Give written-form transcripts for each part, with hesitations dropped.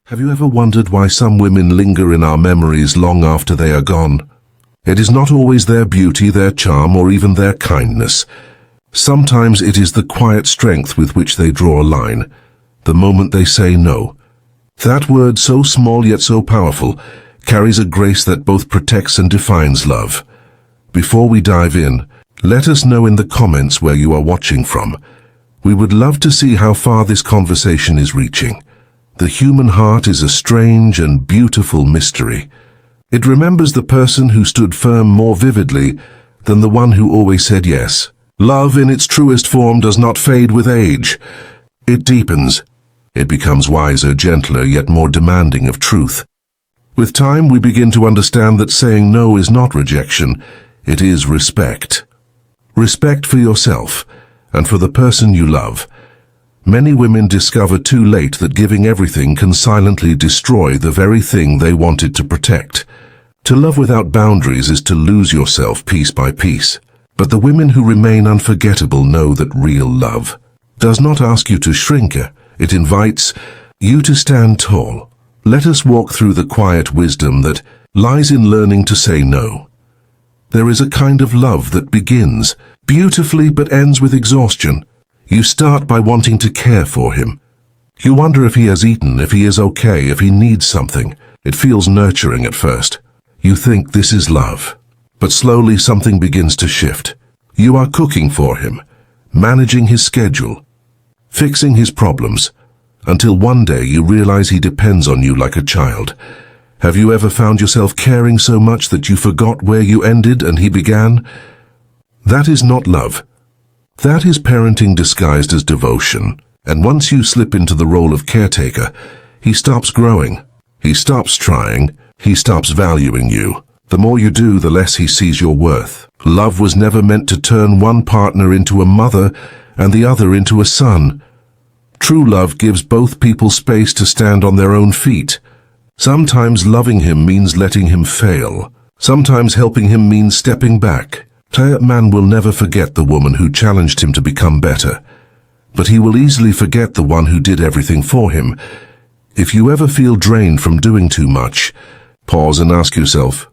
Have you ever wondered why some women linger in our memories long after they are gone? It is not always their beauty, their charm, or even their kindness. Sometimes it is the quiet strength with which they draw a line, the moment they say no. That word, so small yet so powerful, carries a grace that both protects and defines love. Before we dive in, let us know in the comments where you are watching from. We would love to see how far this conversation is reaching. The human heart is a strange and beautiful mystery. It remembers the person who stood firm more vividly than the one who always said yes. Love in its truest form does not fade with age. It deepens. It becomes wiser, gentler, yet more demanding of truth. With time, we begin to understand that saying no is not rejection, it is respect. Respect for yourself and for the person you love. Many women discover too late that giving everything can silently destroy the very thing they wanted to protect. To love without boundaries is to lose yourself piece by piece. But the women who remain unforgettable know that real love does not ask you to shrink. It invites you to stand tall. Let us walk through the quiet wisdom that lies in learning to say no. There is a kind of love that begins beautifully but ends with exhaustion. You start by wanting to care for him. You wonder if he has eaten, if he is okay, if he needs something. It feels nurturing at first. You think this is love. But slowly something begins to shift. You are cooking for him, managing his schedule, fixing his problems, until one day you realize he depends on you like a child. Have you ever found yourself caring so much that you forgot where you ended and he began? That is not love. That is parenting disguised as devotion. And once you slip into the role of caretaker, he stops growing. He stops trying. He stops valuing you. The more you do, the less he sees your worth. Love was never meant to turn one partner into a mother and the other into a son. True love gives both people space to stand on their own feet. Sometimes loving him means letting him fail. Sometimes helping him means stepping back. A man will never forget the woman who challenged him to become better, but he will easily forget the one who did everything for him. If you ever feel drained from doing too much, pause and ask yourself,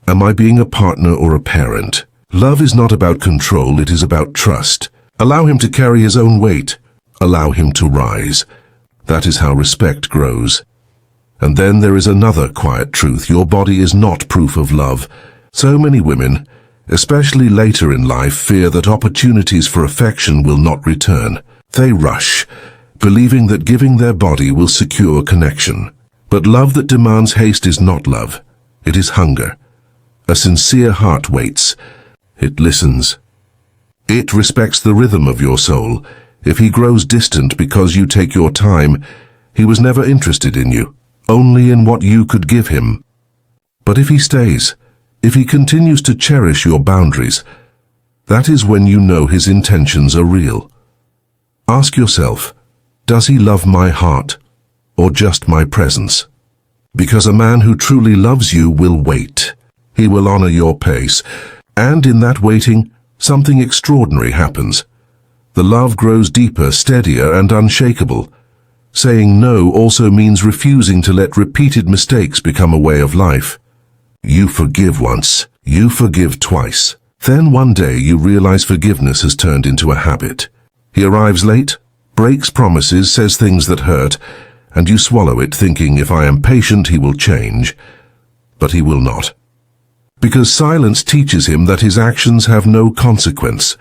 am I being a partner or a parent? Love is not about control, it is about trust. Allow him to carry his own weight. Allow him to rise. That is how respect grows. And then there is another quiet truth. Your body is not proof of love. So many women, especially later in life, fear that opportunities for affection will not return. They rush, believing that giving their body will secure connection. But love that demands haste is not love. It is hunger. A sincere heart waits. It listens. It respects the rhythm of your soul. If he grows distant because you take your time, he was never interested in you, only in what you could give him. But if he stays, if he continues to cherish your boundaries, that is when you know his intentions are real. Ask yourself, does he love my heart or just my presence? Because a man who truly loves you will wait. He will honor your pace, and in that waiting, something extraordinary happens. The love grows deeper, steadier, and unshakable. Saying no also means refusing to let repeated mistakes become a way of life. You forgive once, you forgive twice. Then one day you realize forgiveness has turned into a habit. He arrives late, breaks promises, says things that hurt, and you swallow it thinking, if I am patient, he will change. But he will not. Because silence teaches him that his actions have no consequence.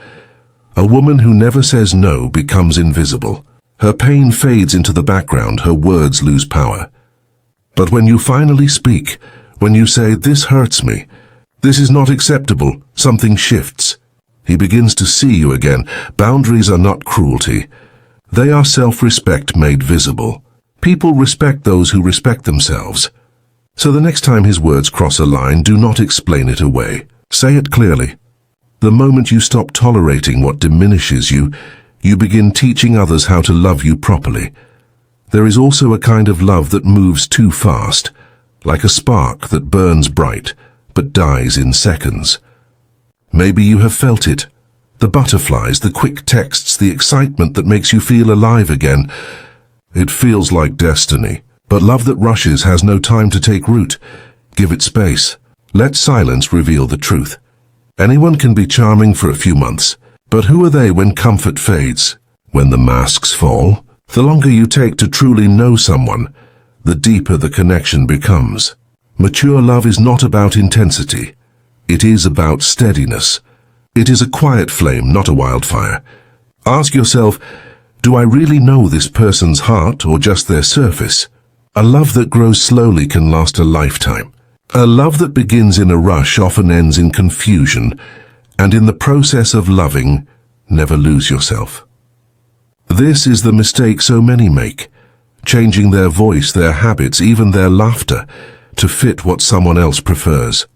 A woman who never says no becomes invisible. Her pain fades into the background, her words lose power. But when you finally speak, when you say, this hurts me, this is not acceptable, something shifts. He begins to see you again. Boundaries are not cruelty. They are self-respect made visible. People respect those who respect themselves. So the next time his words cross a line, do not explain it away. Say it clearly. The moment you stop tolerating what diminishes you, you begin teaching others how to love you properly. There is also a kind of love that moves too fast, like a spark that burns bright, but dies in seconds. Maybe you have felt it. The butterflies, the quick texts, the excitement that makes you feel alive again. It feels like destiny. But love that rushes has no time to take root. Give it space. Let silence reveal the truth. Anyone can be charming for a few months, but who are they when comfort fades? When the masks fall? The longer you take to truly know someone, the deeper the connection becomes. Mature love is not about intensity. It is about steadiness. It is a quiet flame, not a wildfire. Ask yourself, do I really know this person's heart or just their surface? A love that grows slowly can last a lifetime. A love that begins in a rush often ends in confusion, and in the process of loving, never lose yourself. This is the mistake so many make, changing their voice, their habits, even their laughter, to fit what someone else prefers.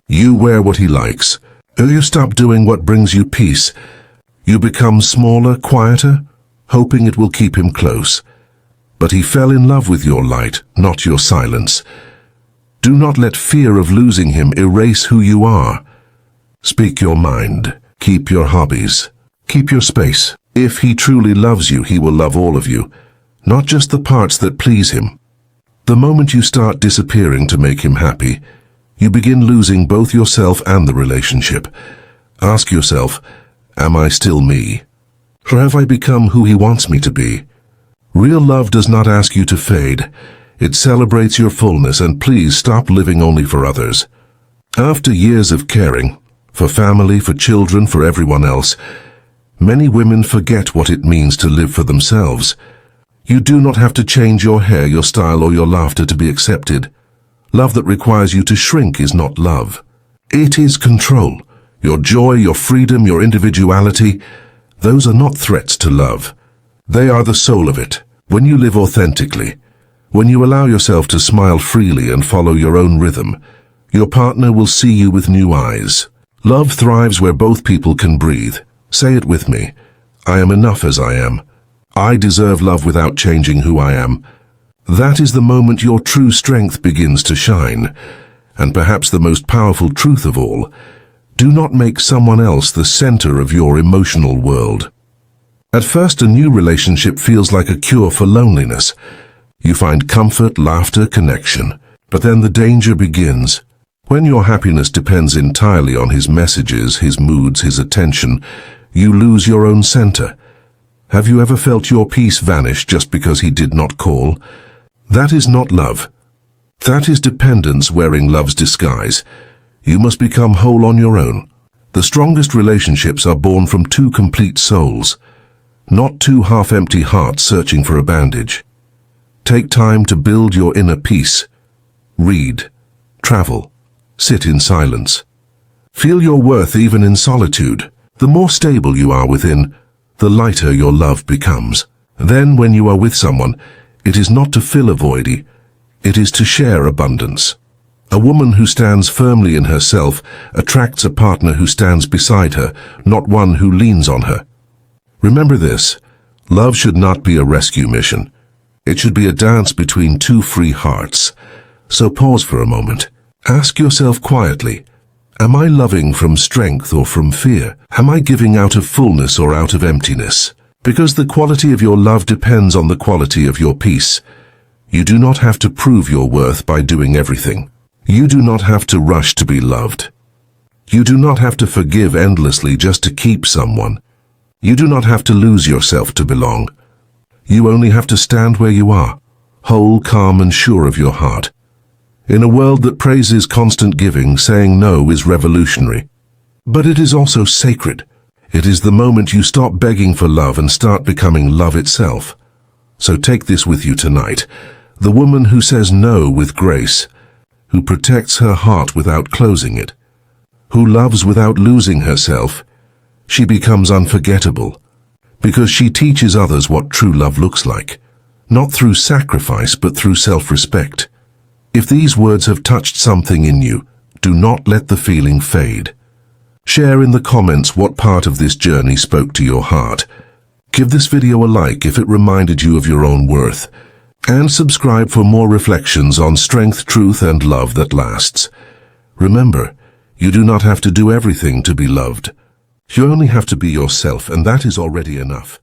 You wear what he likes, or you stop doing what brings you peace. You become smaller, quieter, hoping it will keep him close. But he fell in love with your light, not your silence. Do not let fear of losing him erase who you are. Speak your mind. Keep your hobbies. Keep your space. If he truly loves you, he will love all of you, not just the parts that please him. The moment you start disappearing to make him happy, you begin losing both yourself and the relationship. Ask yourself, am I still me? Or have I become who he wants me to be? Real love does not ask you to fade. It celebrates your fullness, and please stop living only for others. After years of caring, for family, for children, for everyone else, many women forget what it means to live for themselves. You do not have to change your hair, your style, or your laughter to be accepted. Love that requires you to shrink is not love. It is control. Your joy, your freedom, your individuality, those are not threats to love. They are the soul of it. When you live authentically, when you allow yourself to smile freely and follow your own rhythm, your partner will see you with new eyes. Love thrives where both people can breathe. Say it with me. I am enough as I am. I deserve love without changing who I am. That is the moment your true strength begins to shine. And perhaps the most powerful truth of all, do not make someone else the center of your emotional world. At first, a new relationship feels like a cure for loneliness. You find comfort, laughter, connection. But then the danger begins. When your happiness depends entirely on his messages, his moods, his attention, you lose your own center. Have you ever felt your peace vanish just because he did not call? That is not love. That is dependence wearing love's disguise. You must become whole on your own. The strongest relationships are born from two complete souls, not two half-empty hearts searching for a bandage. Take time to build your inner peace. Read, travel, sit in silence. Feel your worth even in solitude. The more stable you are within, the lighter your love becomes. Then when you are with someone, it is not to fill a void, it is to share abundance. A woman who stands firmly in herself attracts a partner who stands beside her, not one who leans on her. Remember this, love should not be a rescue mission. It should be a dance between two free hearts. So pause for a moment. Ask yourself quietly, am I loving from strength or from fear? Am I giving out of fullness or out of emptiness? Because the quality of your love depends on the quality of your peace. You do not have to prove your worth by doing everything. You do not have to rush to be loved. You do not have to forgive endlessly just to keep someone. You do not have to lose yourself to belong. You only have to stand where you are, whole, calm, and sure of your heart. In a world that praises constant giving, saying no is revolutionary. But it is also sacred. It is the moment you stop begging for love and start becoming love itself. So take this with you tonight. The woman who says no with grace, who protects her heart without closing it, who loves without losing herself, she becomes unforgettable, because she teaches others what true love looks like, not through sacrifice but through self-respect. If these words have touched something in you, do not let the feeling fade. Share in the comments what part of this journey spoke to your heart. Give this video a like if it reminded you of your own worth, and subscribe for more reflections on strength, truth, and love that lasts. Remember, you do not have to do everything to be loved. You only have to be yourself, and that is already enough.